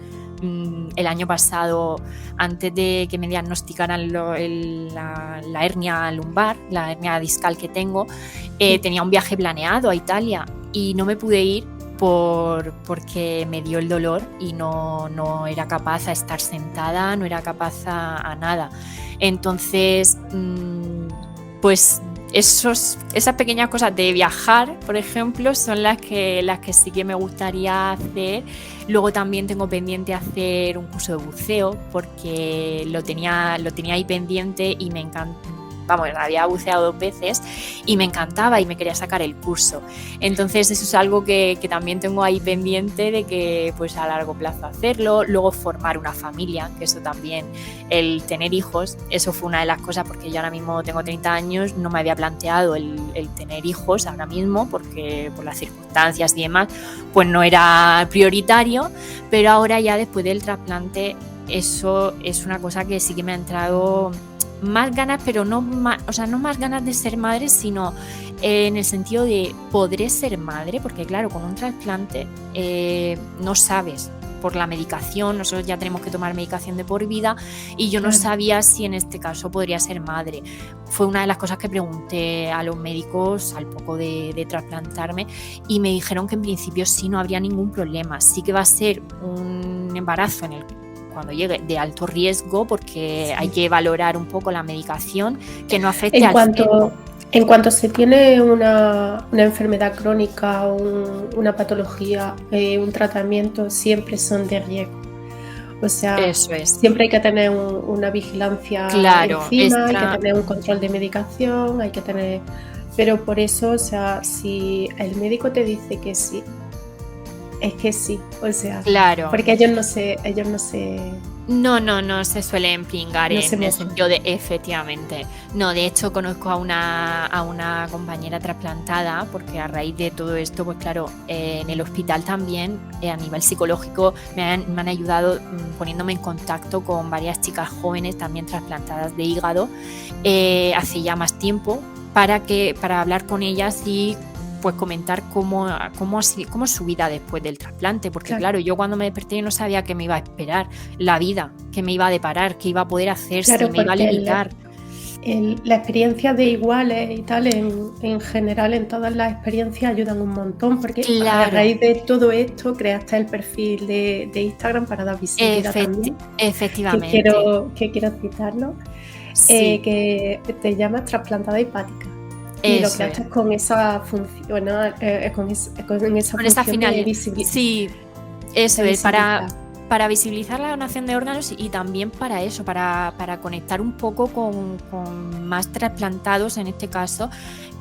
el año pasado, antes de que me diagnosticaran la hernia lumbar, la hernia discal que tengo, tenía un viaje planeado a Italia y no me pude ir porque me dio el dolor y no era capaz a estar sentada, no era capaz a nada. Entonces, pues esas pequeñas cosas de viajar, por ejemplo, son las que sí que me gustaría hacer. Luego también tengo pendiente hacer un curso de buceo porque lo tenía ahí pendiente y me encanta. Vamos, había buceado 2 veces y me encantaba y me quería sacar el curso. Entonces eso es algo que también tengo ahí pendiente de que pues a largo plazo hacerlo. Luego formar una familia, que eso también, el tener hijos, eso fue una de las cosas porque yo ahora mismo tengo 30 años, no me había planteado el tener hijos ahora mismo porque por las circunstancias y demás, pues no era prioritario, pero ahora ya después del trasplante eso es una cosa que sí que me ha entrado más ganas, pero no más ganas de ser madre, sino en el sentido de podré ser madre, porque claro, con un trasplante no sabes por la medicación, nosotros ya tenemos que tomar medicación de por vida y yo no sabía si en este caso podría ser madre. Fue una de las cosas que pregunté a los médicos al poco de trasplantarme y me dijeron que en principio sí, no habría ningún problema, sí que va a ser un embarazo cuando llegue de alto riesgo porque hay que valorar un poco la medicación que no afecte al feto. En cuanto se tiene una enfermedad crónica o una patología, un tratamiento, siempre son de riesgo. O sea, eso es. Siempre hay que tener una vigilancia encima, hay que tener un control de medicación, hay que tener... Pero por eso, o sea, si el médico te dice que sí, es que sí, o sea, claro. Porque ellos no se suelen pringar en el sentido de efectivamente. No, de hecho conozco a una compañera trasplantada porque a raíz de todo esto, pues claro, en el hospital también a nivel psicológico me han ayudado poniéndome en contacto con varias chicas jóvenes también trasplantadas de hígado hace ya más tiempo para hablar con ellas y pues comentar cómo es su vida después del trasplante, porque claro, yo cuando me desperté no sabía qué me iba a esperar, la vida, qué me iba a deparar, qué iba a poder hacer, si me iba a limitar. La experiencia de iguales y tal, en general, en todas las experiencias ayudan un montón, porque a raíz de todo esto creaste el perfil de Instagram para dar visibilidad también. Efectivamente. Que quiero citarlo, que te llamas Trasplantada Hepática. Y lo creaste con esa función, con esa función de visibilidad. Sí, eso es, para visibilizar la donación de órganos y también para eso, para conectar un poco con más trasplantados en este caso,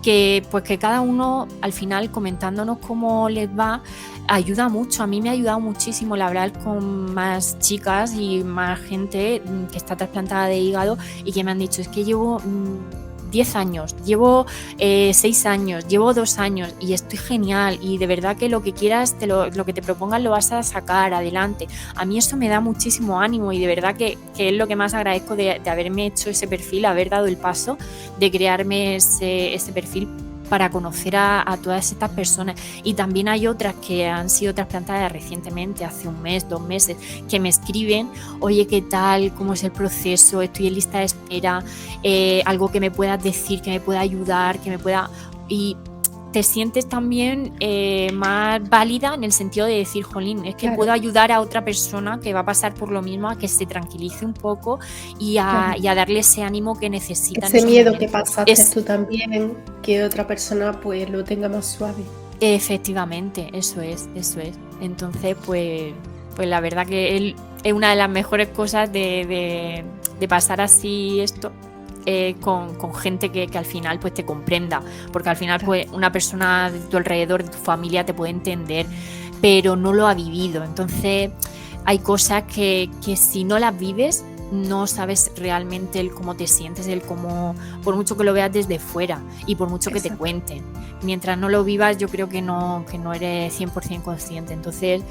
que cada uno al final comentándonos cómo les va ayuda mucho. A mí me ha ayudado muchísimo el hablar con más chicas y más gente que está trasplantada de hígado y que me han dicho, es que llevo 10 años, llevo 6 años, llevo 2 años y estoy genial y de verdad que lo que quieras, lo que te propongas lo vas a sacar adelante. A mí eso me da muchísimo ánimo y de verdad que es lo que más agradezco de haberme hecho ese perfil, haber dado el paso de crearme ese perfil para conocer a todas estas personas. Y también hay otras que han sido trasplantadas recientemente, hace 1 mes, 2 meses, que me escriben, oye, ¿qué tal? ¿Cómo es el proceso? Estoy en lista de espera, algo que me puedas decir, que me pueda ayudar, que me pueda... Y te sientes también más válida en el sentido de decir, jolín, es que puedo ayudar a otra persona que va a pasar por lo mismo, a que se tranquilice un poco y a darle ese ánimo que necesita. Ese miedo que pasaste tú también, que otra persona pues lo tenga más suave. Efectivamente, eso es. Entonces, pues la verdad que es una de las mejores cosas de pasar así esto. Con gente que al final pues te comprenda, porque al final pues una persona de tu alrededor, de tu familia te puede entender, pero no lo ha vivido. Entonces hay cosas que si no las vives no sabes realmente el cómo te sientes, el cómo, por mucho que lo veas desde fuera y por mucho que te cuenten. Mientras no lo vivas yo creo que no eres 100% consciente. Entonces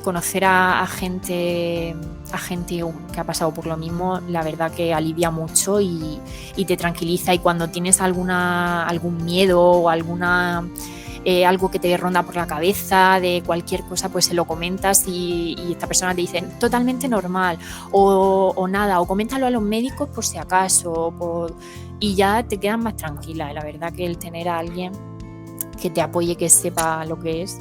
conocer a gente que ha pasado por lo mismo, la verdad que alivia mucho y te tranquiliza. Y cuando tienes algún miedo o algo que te ronda por la cabeza de cualquier cosa, pues se lo comentas y esta persona te dice totalmente normal o nada, o coméntalo a los médicos por si acaso, y ya te quedas más tranquila. La verdad que el tener a alguien que te apoye, que sepa lo que es.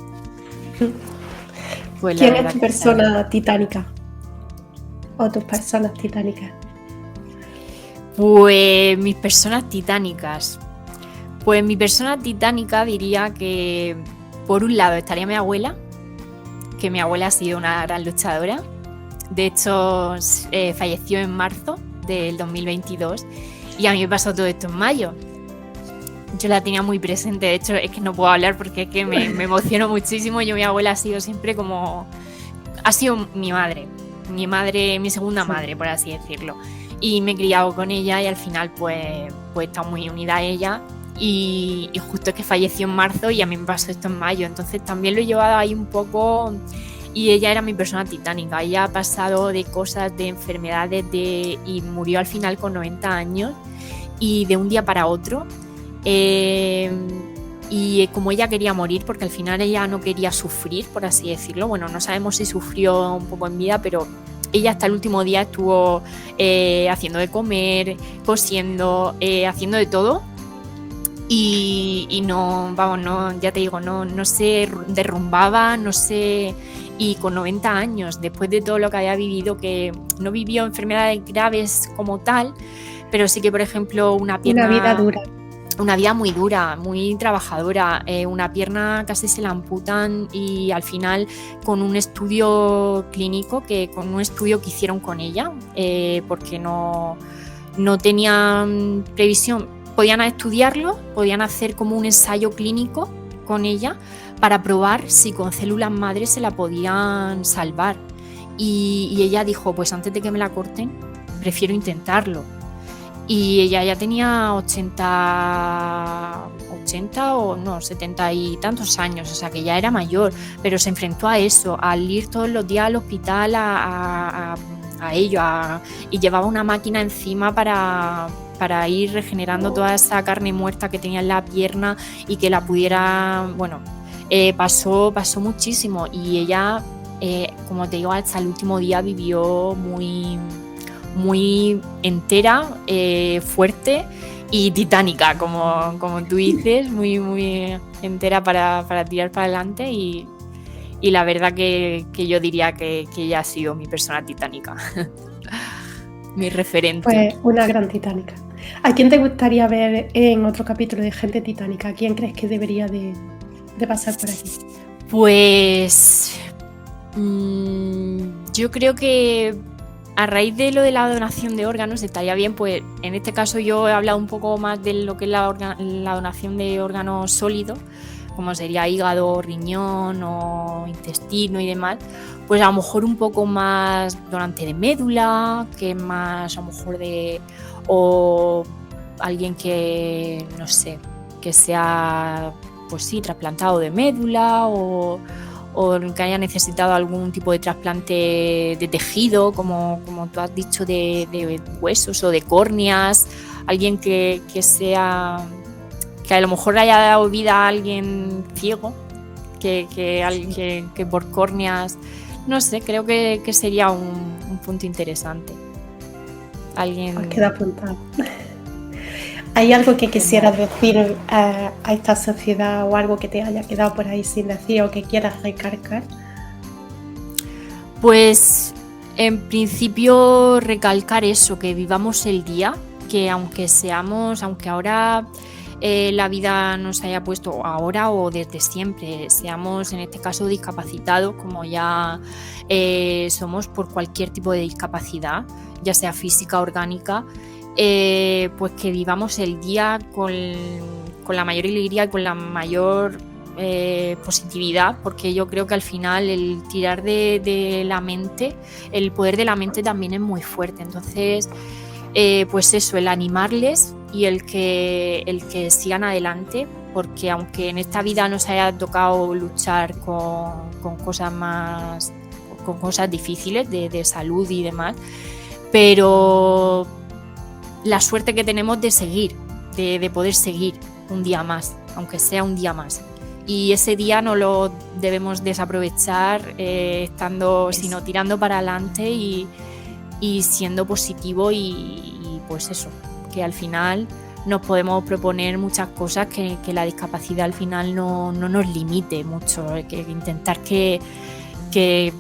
Pues ¿quién es tu persona titánica? ¿O tus personas titánicas? Pues mis personas titánicas. Pues mi persona titánica diría que por un lado estaría mi abuela, que mi abuela ha sido una gran luchadora. De hecho, falleció en marzo del 2022 y a mí me pasó todo esto en mayo. Yo la tenía muy presente, de hecho es que no puedo hablar porque es que me emociono muchísimo. Mi abuela ha sido siempre ha sido mi madre, mi segunda madre, por así decirlo. Y me he criado con ella y al final pues he estado muy unida a ella. Y justo es que falleció en marzo y a mí me pasó esto en mayo, entonces también lo he llevado ahí un poco. Y ella era mi persona titánica. Ella ha pasado de cosas, de enfermedades, y murió al final con 90 años y de un día para otro. Y como ella quería morir, porque al final ella no quería sufrir, por así decirlo. Bueno, no sabemos si sufrió un poco en vida, pero ella hasta el último día estuvo haciendo de comer, cosiendo, haciendo de todo. Y no, ya te digo, no se derrumbaba, y con 90 años, después de todo lo que había vivido, que no vivió enfermedades graves como tal, pero sí que, por ejemplo, una vida dura. Una vida muy dura, muy trabajadora, una pierna casi se la amputan y al final con un estudio clínico, con un estudio que hicieron con ella, porque no tenían previsión, podían estudiarlo, podían hacer como un ensayo clínico con ella para probar si con células madre se la podían salvar. Y ella dijo, pues antes de que me la corten, prefiero intentarlo. Y ella ya tenía 80 o no, 70 y tantos años, o sea que ya era mayor, pero se enfrentó a eso, al ir todos los días al hospital a ello, y llevaba una máquina encima para ir regenerando toda esa carne muerta que tenía en la pierna y que la pudiera, pasó muchísimo. Y ella, como te digo, hasta el último día vivió muy entera, fuerte y titánica, como tú dices, muy entera para tirar para adelante. Y la verdad que yo diría que ella ha sido mi persona titánica, mi referente. Pues una gran titánica. ¿A quién te gustaría ver en otro capítulo de Gente Titánica? ¿A quién crees que debería de pasar por aquí? Pues yo creo que a raíz de lo de la donación de órganos estaría bien, pues en este caso yo he hablado un poco más de lo que es la donación de órganos sólidos, como sería hígado, riñón o intestino y demás, pues a lo mejor un poco más donante de médula, que más a lo mejor o alguien que, no sé, que sea, pues sí, trasplantado de médula o que haya necesitado algún tipo de trasplante de tejido, como tú has dicho, de huesos o de córneas, alguien que sea, que a lo mejor haya dado vida a alguien ciego, que por córneas, no sé, creo que sería un punto interesante. Alguien... Os queda apuntado. ¿Hay algo que quisieras decir a esta sociedad o algo que te haya quedado por ahí sin decir o que quieras recalcar? Pues en principio recalcar eso, que vivamos el día, que aunque ahora la vida nos haya puesto ahora o desde siempre, seamos en este caso discapacitados, como ya somos por cualquier tipo de discapacidad, ya sea física o orgánica, pues que vivamos el día con la mayor alegría y con la mayor positividad, porque yo creo que al final el tirar de la mente, el poder de la mente también es muy fuerte. Entonces, pues eso, el animarles y el que sigan adelante, porque aunque en esta vida nos haya tocado luchar con cosas difíciles de salud y demás, pero la suerte que tenemos de seguir, de poder seguir un día más, aunque sea un día más. Y ese día no lo debemos desaprovechar sino tirando para adelante y siendo positivo y pues eso, que al final nos podemos proponer muchas cosas que la discapacidad al final no nos limite mucho, que intentar que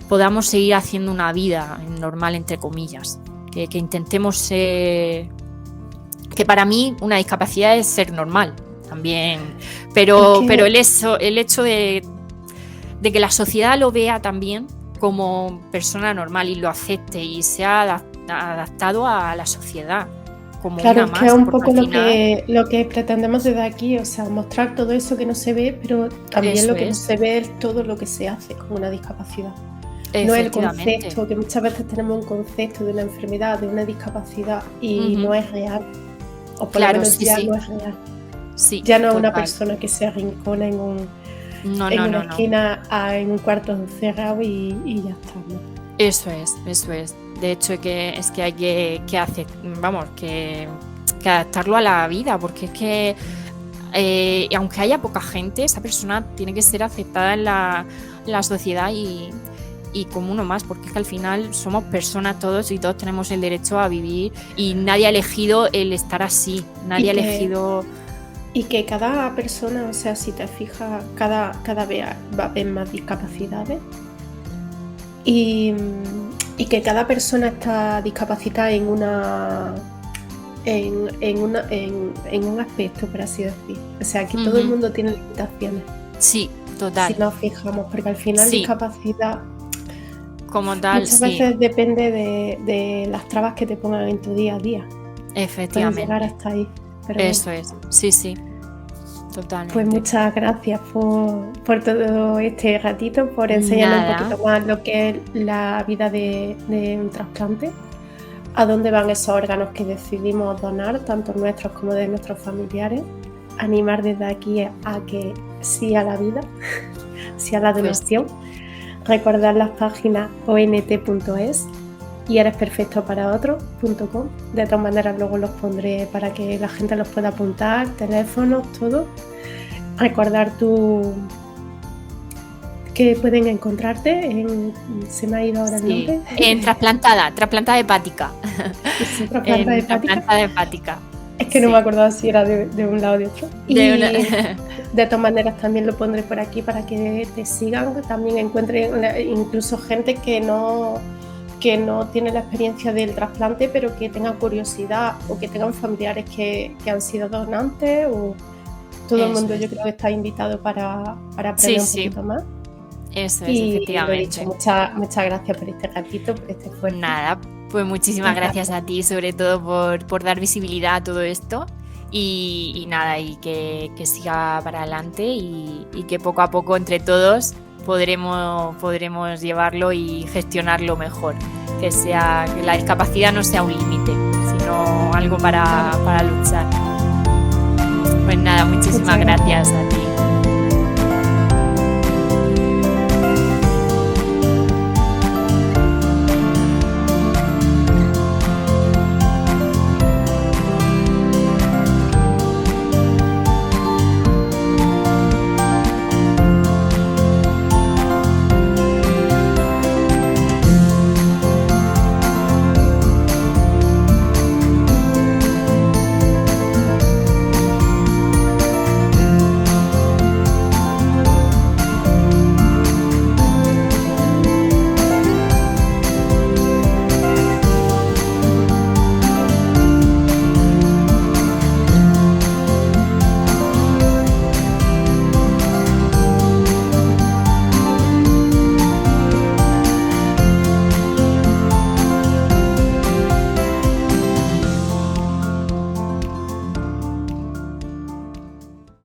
podamos seguir haciendo una vida normal, entre comillas, que intentemos ser... Que para mí una discapacidad es ser normal también, pero el hecho de que la sociedad lo vea también como persona normal y lo acepte y sea adaptado a la sociedad. Como claro, una que es más, un poco final... lo que pretendemos desde aquí, o sea, mostrar todo eso que no se ve, pero también eso lo que es. no se ve es todo lo que se hace con una discapacidad. No es el concepto, que muchas veces tenemos un concepto de una enfermedad, de una discapacidad y no es real. O por lo menos ya no es real. Sí, ya no es una persona que se arrincona en una esquina, en un cuarto encerrado y ya está, ¿no? Eso es. De hecho, es que hay que hacer, vamos, que adaptarlo a la vida, porque es que aunque haya poca gente, esa persona tiene que ser aceptada en la sociedad y como uno más, porque es que al final somos personas todos y todos tenemos el derecho a vivir y nadie ha elegido el estar así, nadie ha elegido... Y que cada persona, o sea, si te fijas, cada vez va a haber más discapacidades y que cada persona está discapacitada en un aspecto, por así decir. O sea, que todo el mundo tiene limitaciones. Sí, total. Si nos fijamos, porque al final discapacidad como tal, muchas veces depende de las trabas que te pongan en tu día a día. Efectivamente. Puedes llegar hasta ahí. Pero eso es, sí, totalmente. Pues muchas gracias por todo este ratito, por enseñarnos un poquito más lo que es la vida de un trasplante, a dónde van esos órganos que decidimos donar, tanto nuestros como de nuestros familiares. Animar desde aquí a que sí a la vida, sí a la donación. Recordar las páginas ont.es y eresperfectoparaotros.com. De todas maneras luego los pondré para que la gente los pueda apuntar, teléfonos, todo. Recordar que pueden encontrarte se me ha ido ahora el nombre. En trasplanta hepática. Sí, trasplanta hepática. Es que no me acordaba si era de un lado o de otro. De todas maneras también lo pondré por aquí para que te sigan, también encuentren incluso gente que no tiene la experiencia del trasplante, pero que tengan curiosidad o que tengan familiares que han sido donantes, o todo el mundo yo creo que está invitado para aprender un poquito más. Eso es, efectivamente. Muchas gracias por este ratito, por este esfuerzo. Nada, pues muchísimas gracias a ti, sobre todo por dar visibilidad a todo esto y nada, y que siga para adelante y que poco a poco entre todos podremos llevarlo y gestionarlo mejor, que la discapacidad no sea un límite, sino algo para luchar. Pues nada, muchísimas gracias a ti.